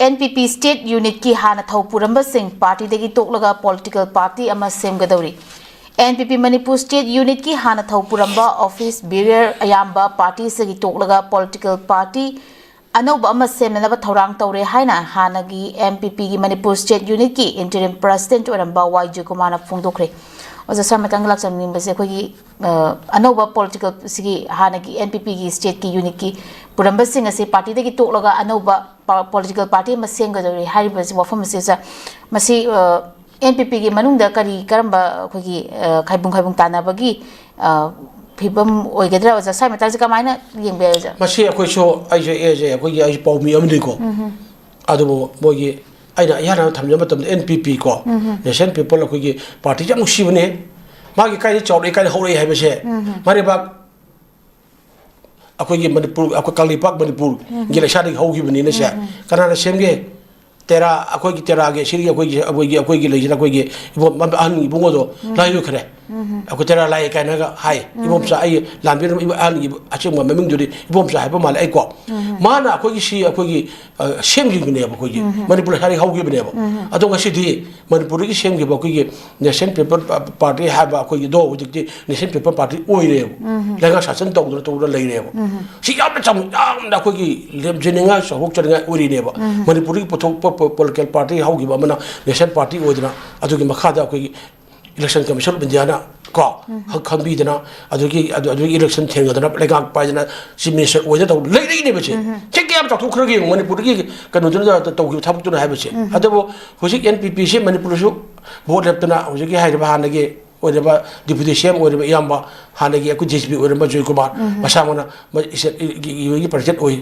NPP State Unit ki hana thau puramba sing party degi toklaga political party ama semgadawri. NPP Manipur State Unit ki hana thau puramba office barrier ayamba party segi toklaga political party anauba ama semnaba thaurang tawre haina hanagi NPP gi Manipur State Unit ki interim president oramba YJ Kumana phongdokre. Oza sama tanglak samning base khoi anauba political sigi hanagi NPP gi state ki unit ki puramba sing ase party degi toklaga anauba political party ma semgadawri hariba si wafam se sa masi NPP gi manungda kari karamba khoi khaibung tanabagi phibam oigadra oza sai mata ka maina yengbe oza masi akhoi so ai je akhoi ai pawmi amni ko adubo bogi aina yana thamja matam NPP ko nation people akhoi party jam sibne magi kai chawle kai hore hai bese mari ba akhoi manipur akhoi kalipak manipur gila shadi hogi bani ne se kana semge tera akhoi ki tera ge siri akhoi gi leijira akhoi gi ibom an ibungo do layu khre akhoi tera lai kai na ga hai ibom sa ai lambi an achim ma meming duri ibom sa hai ba mal ai ko mana akhoi gi si akhoi gi semgi ne ba akhoi gi manipur hari hogi bane ba adonga si di manipur gi semgi ba akhoi gi nation people party ha ba akhoi gi do wujik nation people party oi re lenga sasan to lai re ba si yam cham da akhoi gi lem jininga so hok changa oi re ba manipur gi pothok political party hogi ba mana nation party odina adugi makhada akhoi election commission bindiana ko khambi dana adugi election thengadana legak paidana si minister oida to lei ne bache cheke am to khurgi manipur gi kanu duna to gi thabuk tuna ha bache adabo hojik NPP se manipur su vote leptana hojik hai ba hanage oida deputy CM oida yamba hanage aku JSP oida Joy Kumar masamona gi president oi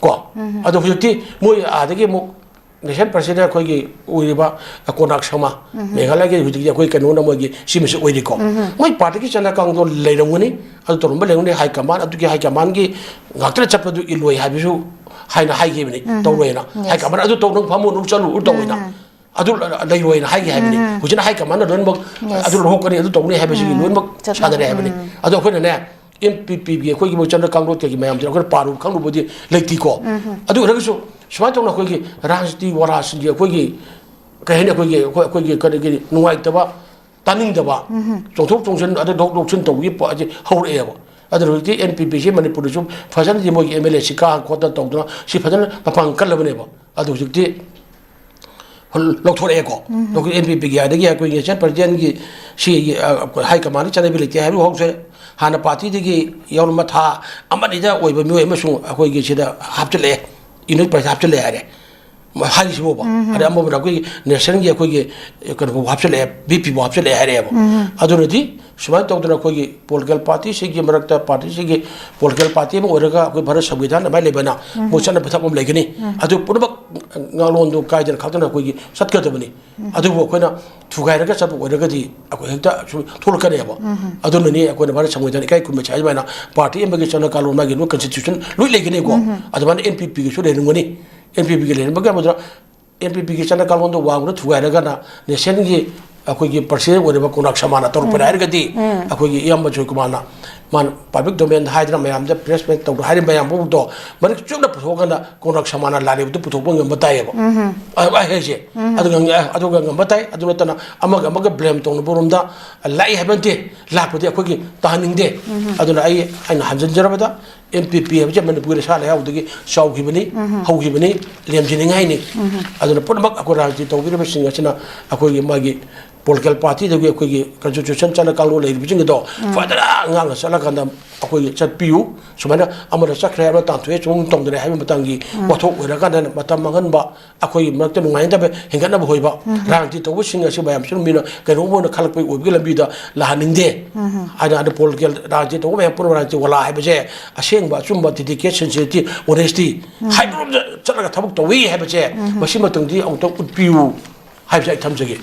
ko ado hojik moi adagi mo nation president khoi gi uiba konak sama meghala ge hujik khoi kanu na mo gi simis oidi ko moi party ki chana kang do leiranguni adu torumba leiranguni high command adu gi high command gi ngaktra chapadu iloi habisu haina hai gi bini tawroina high command adu tawrong phamu nu chalu tawina adu leiroina hai gi habini hujina high command don bak adu hokani adu tawni habisi gi lon bak sadare habini adu khoi na NPP gi khoi gi mo chana kang do te gi mayam jira khoi paru khang lu bodi leiti ko adu ragisu Semua tu nak koi rajdi waras dia koi kahini koi kadi nuai taba taning taba contoh contoh ada dok cun tahu ye aje haur eh apa ada roti NPP je Manipur tu fasan je mo MLA sika kota tahu tu si fasan papang kal lebih apa ada jadi lok thor eh ko lok NPP ge ada ge koi nation president ge si high command chana beli tiada hari haur se hana party degi yaun matha amat ida oi bami oi masuk koi ge sida hapcele ini percaya hapcele ada, hari semua apa, ada ambo berapa koi nation dia koi kan hapcele BP hapcele ada apa, adu nanti semua tahu tu nak koi political party segi mereka party segi political party mau orang koi baru sambitan, apa lebana, macam apa tak lagi ni, adu pun bak ngalon tu kajian kau tu nak koi sat kerja bani, adu koi na tugai mereka satu orang di aku hendak tolak ni apa, adu nanti aku nak baru sambitan ikai koi macam mana party yang bagi sana kalau lagi lu constitution lu lagi ni ko, adu mana NPP ke sudah nunggu ni NPP ke lain bagaimana muda NPP ke sana kalau untuk wang tu tugai mereka na nation ni aku gi persen orang konak samana tor pada hari gadi aku gi yang macam kemana man public domain hydra mayam je press met tahu hari mayam pun tu mana cuma putuk kan konak samana lari itu putuk pun nggak betai apa je adu nggak betai adu letak na amaga blame tu nuburum dah lai habente lah putih aku gi tahaning deh adu na ai na hanjin jera pada NPP apa je mana boleh salah ya udah gi show gimana hau gimana liam jenis ngai ni adu na pun mak aku rajin tahu bila mesti ngasih aku gi magi political party tu aku gi constitution cina kalau lagi macam itu fadlah ngang salah kan aku gi cat piu sebenarnya amada sakra apa tantu ya cuma tong dari hari matangi waktu orang kan mata mangan ba aku gi mereka nungai tapi hingga na bohoi ba ranti tu bus singa si bayam sini mina kan umur nak kalak pergi ubi lebih dah lahanin deh ada political ranti tu bayam pun ranti wala hai baca asyik ba cuma titik sensitif honesty hai belum cara tabuk tu wih hai baca masih matang di auto piu hai baca tham jagi